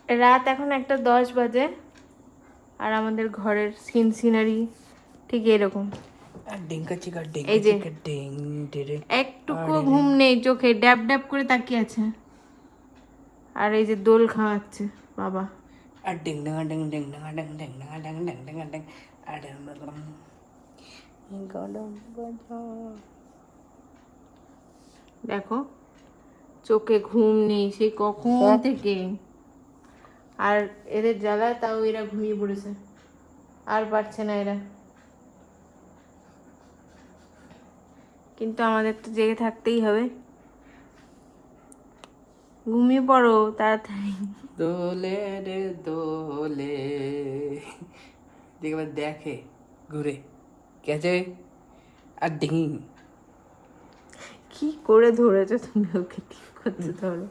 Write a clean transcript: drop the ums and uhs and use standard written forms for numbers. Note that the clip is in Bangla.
রাত এখন 1:10 বাজে, আর আমাদের ঘরের সিনারি ঠিক এরকম। এই যে একটুকু ঘুম নেই চোখে, ড্যাব ড্যাব করে তাকিয়ে আছে। আর এই যে দোল খাওয়াচ্ছে বাবা। দেখো চোখে ঘুম নেই সেই কখন থেকে, আর এদের জ্বালায় তাও এরা ঘুমিয়ে পড়েছে, আর পারছে না এরা। কিন্তু আমাদের তো জেগে থাকতেই হবে। ঘুমিয়ে পড়ো তাড়াতাড়ি। দোলে রে দোলে, দেখবে দেখে ঘুরে গেছে আর ডিং। কি করে ধরেছো তুমি ওকে, ঠিক করতে ধরো।